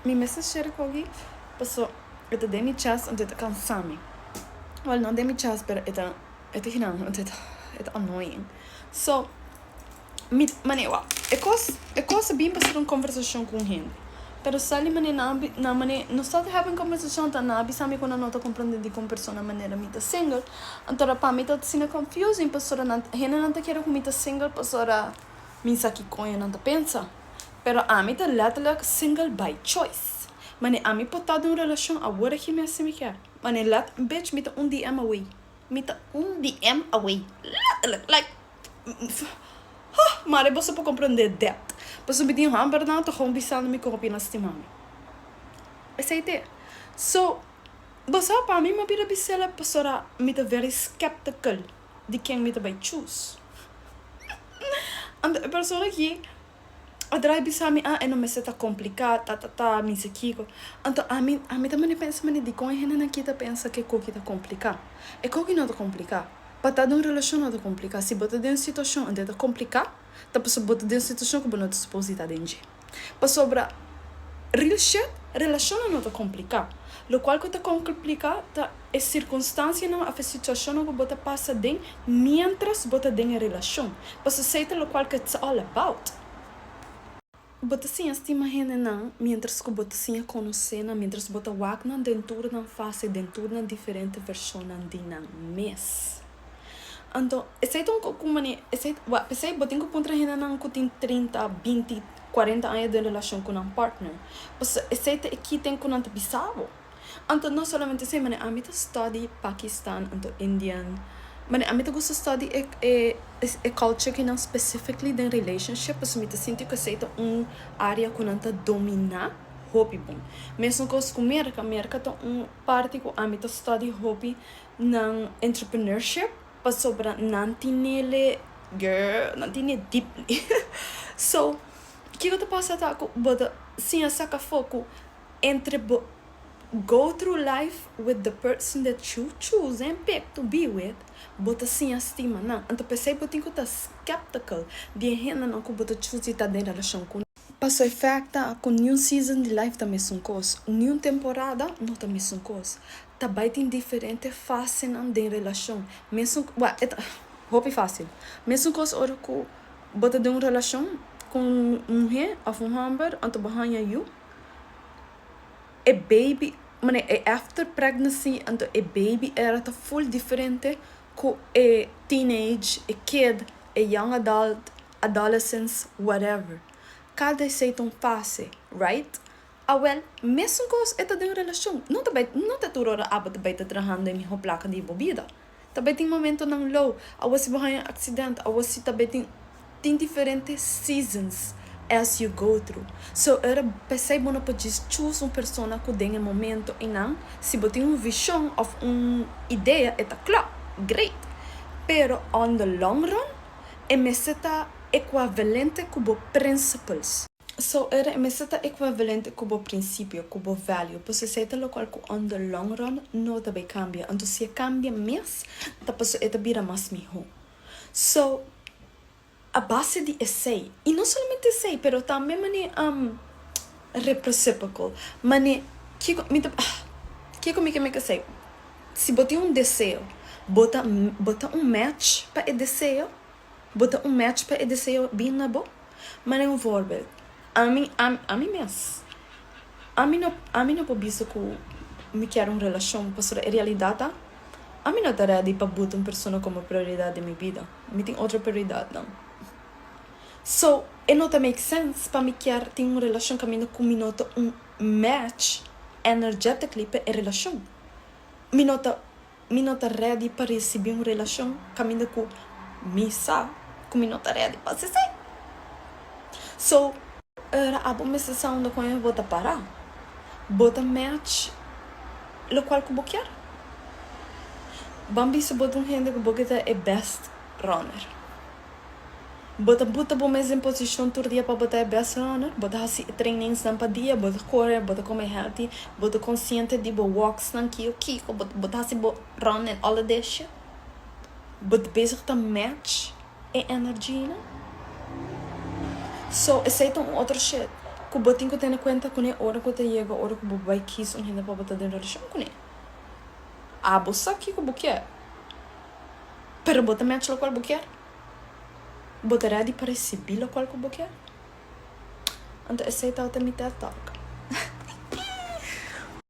mi message share kogi, paso ita demi chas ante ita kansami. Well, not demi chas, pero ita hinang ante ita annoying. So, manewa, eu sabia passar uma conversação com ele. Pero sali mane na mane no start having conversation ta na bisami ko na nota compreender com persona maneira mita single. Antora pa mita sina confusing pasora na hena nanta quero com mita single pasora minsa ki konha nanta pensa. Pero a mita letterlijk single by choice. Mane a mi potado uma relação agora que me assim quer. Mane let bitch mita DM away. Mita DM away. Letterlijk like maar você pode compreender depth. Mas eu me digo, Bernardo, tô com bisando me corrupir na estimame. Aceite. So, você para mim, mas vira bisela, pastora, me tá very skeptical de quem me tá vai choose. And a pessoa aqui, a drive bisame, não me se tá complicado, me se kiko. Então, a mim também pensa, mas de como a gente aqui tá pensa que coque tá complicado. É coque não tá complicado. Para estar numa relação não tá complicado. Se botar dentro de uma situação onde tá complicado, tá para botar dentro de uma situação que não tá suposto estar dentro. Para sobra real shit, relação não tá complicado. Lo qual que tá complicado tá é circunstância não a situação que bota passa dentro, mientras bota dentro a relação. Para ser lo qual que it's all about. Bota sim estima gente não, mientras que bota sim a conhecer, mientras bota wak na dentro na face dentro na diferente versão de na mês. Então, esse é um pouco mani, esse botinho que pontra rena não que tem 30, 20, 40 anos de relação com um partner. Mas esse é que tem com um bisavo. Então, não somente esse, mas a mim tá study Pakistan, então Indian. Mas a mim tá gosta study é culture que não specifically de relationship, mas a mim tá sinto que esse é área que não tá dominar hobby bom. Mesmo com os América tá parte que a mim tá study hobby na entrepreneurship. Sobra nantinele girl nantine deeply. So que eu te passa tá com boda sim a saca foco entre go through life with the person that you choose and pick to be with, bota sim a estima não. Então pensei botinho que tá skeptical de rena não que bota choose tá dentro da relação com passou efecta com new season de life também são coisas, new temporada não também são coisas. Também tem diferente fase de relação. Mesmo, roupa fácil. Mesmo que hora que bota de uma relação com mulher ou homem, anto bahanya you, é baby, mane é after pregnancy, anto é baby era tá full diferente com é teenage, é kid, é young adult, adolescence, whatever. Cada seita fase, right? Well, mesmo que esta de uma relação, não tá tudo hora aba também tá trabajando em minha placa de bebida. Também tem momento não low, se vai um acidente, se também tem diferentes seasons as you go through. So era pensei bom para choose uma pessoa que tem um momento e não, se você tem uma visão of ideia, é tá claro, great. Pero on the long run, é meseta equivalente com os principles. So, era meseta equivalente com o princípio, com o value. Pois se lo qual on the long run não também cambia. Então, se cambia mais, depois é vira mais melhor. So, a base de essay, e não somente essay, pero também reciprocal. Mane, que me sei? Se botar desejo, bota match para desejo, bota match para desejo bem na boa. Mas é voorbeeld. A mim mesmo. A mim não pode visto que me quero uma relação, para a realidade, a mim não está ready para botar uma pessoa como prioridade da minha vida. Me tem outra prioridade, não. So, não make sense para me querer ter uma relação que me nota match energetically para a relação. Me nota ready para receber uma relação que me sabe que me nota ready para ser. So, era a boa sensação de quando eu vou parar. Bota match, lo qual que eu quero. Bambi se bota gente que é best runner. Bota bom mesmo em posição todo dia para botar best runner. Bota assim trainings na dia, bota correr, bota comer healthy, bota consciente de walks na aqui, bota assim running all of this shit. Bota bezig te match e energia. So, aceita outro shit. ku botin ko tendo cuenta com hora que te llega, hora que o vai quis gente para botar dentro da relação com ele. Ah, você aqui que o quer. Pero bota match lo qual o quer. Bota ready para receber lo qual que o quer. Então aceita o teu talk.